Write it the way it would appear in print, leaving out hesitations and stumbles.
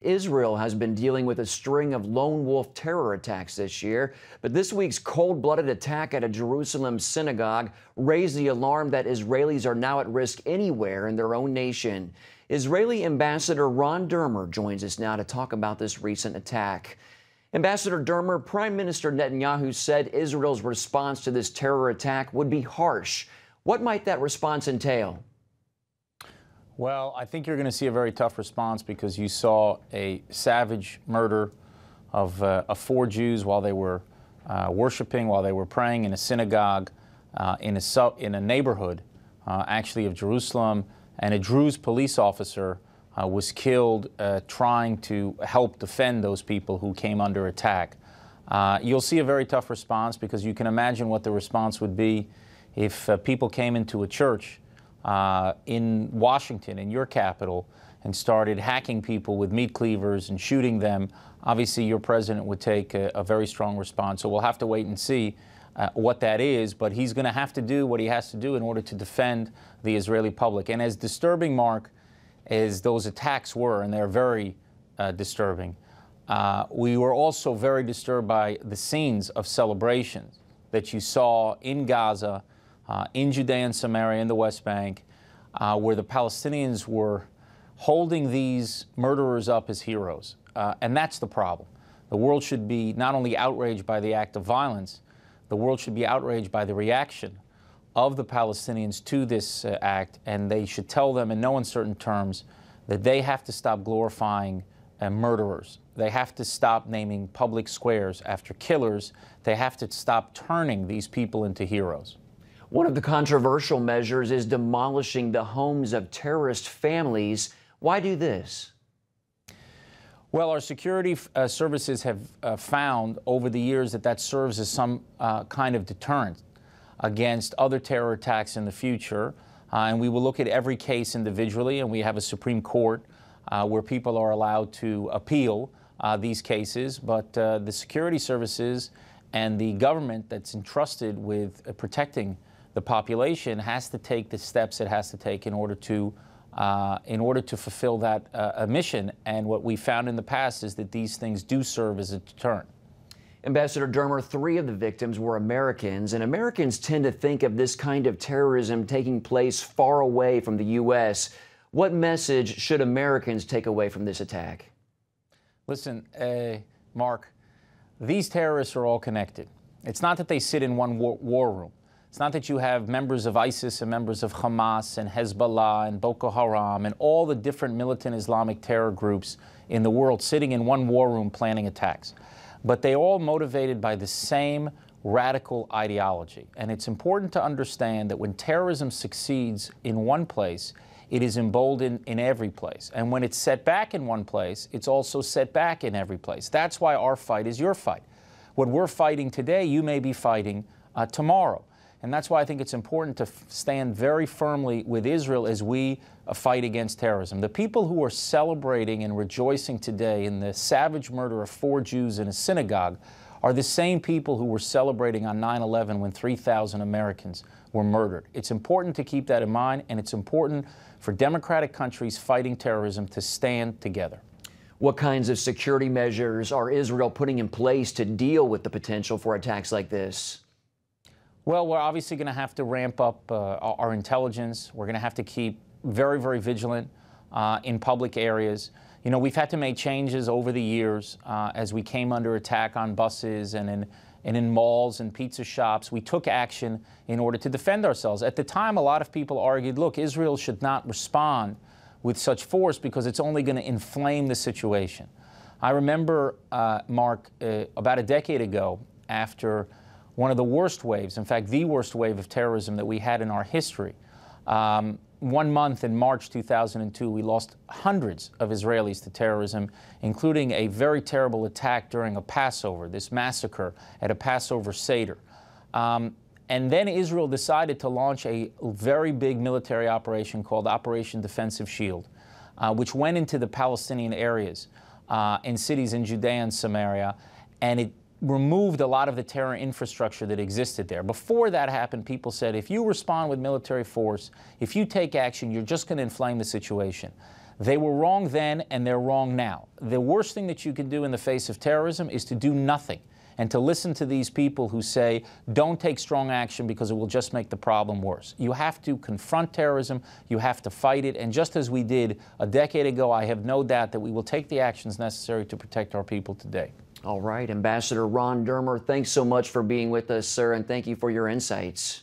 Israel has been dealing with a string of lone wolf terror attacks this year, but this week's cold-blooded attack at a Jerusalem synagogue raised the alarm that Israelis are now at risk anywhere in their own nation. Israeli Ambassador Ron Dermer joins us now to talk about this recent attack. Ambassador Dermer, Prime Minister Netanyahu said Israel's response to this terror attack would be harsh. What might that response entail? Well, I think you're going to see a very tough response because you saw a savage murder of 4 Jews while they were worshiping, while they were praying in a synagogue in a neighborhood, actually, of Jerusalem, and a Druze police officer was killed trying to help defend those people who came under attack. You'll see a very tough response because you can imagine what the response would be if people came into a church in Washington, in your capital, and started hacking people with meat cleavers and shooting them. Obviously, your president would take a very strong response. So we'll have to wait and see what that is, but he's going to have to do what he has to do in order to defend the Israeli public. And as disturbing, Mark, as those attacks were, and they're very disturbing, we were also very disturbed by the scenes of celebrations that you saw in Gaza, in Judea and Samaria, in the West Bank, where the Palestinians were holding these murderers up as heroes. And that's the problem. The world should be not only outraged by the act of violence, the world should be outraged by the reaction of the Palestinians to this act, and they should tell them in no uncertain terms that they have to stop glorifying murderers. They have to stop naming public squares after killers. They have to stop turning these people into heroes. One of the controversial measures is demolishing the homes of terrorist families. Why do this? Well, our security services have found over the years that that serves as some kind of deterrent against other terror attacks in the future. And we will look at every case individually, and we have a Supreme Court where people are allowed to appeal these cases. But the security services and the government that's entrusted with protecting the population has to take the steps it has to take in order to fulfill that mission. And what we found in the past is that these things do serve as a deterrent. Ambassador Dermer, 3 of the victims were Americans, and Americans tend to think of this kind of terrorism taking place far away from the U.S. What message should Americans take away from this attack? Listen, Mark, these terrorists are all connected. It's not that they sit in one war room. It's not that you have members of ISIS and members of Hamas and Hezbollah and Boko Haram and all the different militant Islamic terror groups in the world sitting in one war room planning attacks. But they're all motivated by the same radical ideology. And it's important to understand that when terrorism succeeds in one place, it is emboldened in every place. And when it's set back in one place, it's also set back in every place. That's why our fight is your fight. What we're fighting today, you may be fighting tomorrow. And that's why I think it's important to stand very firmly with Israel as we fight against terrorism. The people who are celebrating and rejoicing today in the savage murder of 4 Jews in a synagogue are the same people who were celebrating on 9/11 when 3,000 Americans were murdered. It's important to keep that in mind, and it's important for democratic countries fighting terrorism to stand together. What kinds of security measures are Israel putting in place to deal with the potential for attacks like this? Well, we're obviously going to have to ramp up our intelligence. We're going to have to keep very, very vigilant in public areas. You know, we've had to make changes over the years as we came under attack on buses and in malls and pizza shops. We took action in order to defend ourselves. At the time, a lot of people argued, look, Israel should not respond with such force because it's only going to inflame the situation. I remember, Mark, about a decade ago, after one of the worst waves, in fact, the worst wave of terrorism that we had in our history. 1 month in March 2002, we lost hundreds of Israelis to terrorism, including a very terrible attack during a Passover, this massacre at a Passover Seder. And then Israel decided to launch a very big military operation called Operation Defensive Shield, which went into the Palestinian areas in cities in Judea and Samaria, and it removed a lot of the terror infrastructure that existed there. Before that happened, people said, if you respond with military force, if you take action, you're just going to inflame the situation. They were wrong then, and they're wrong now. The worst thing that you can do in the face of terrorism is to do nothing and to listen to these people who say, don't take strong action because it will just make the problem worse. You have to confront terrorism. You have to fight it. And just as we did a decade ago, I have no doubt that we will take the actions necessary to protect our people today. All right, Ambassador Ron Dermer, thanks so much for being with us, sir, and thank you for your insights.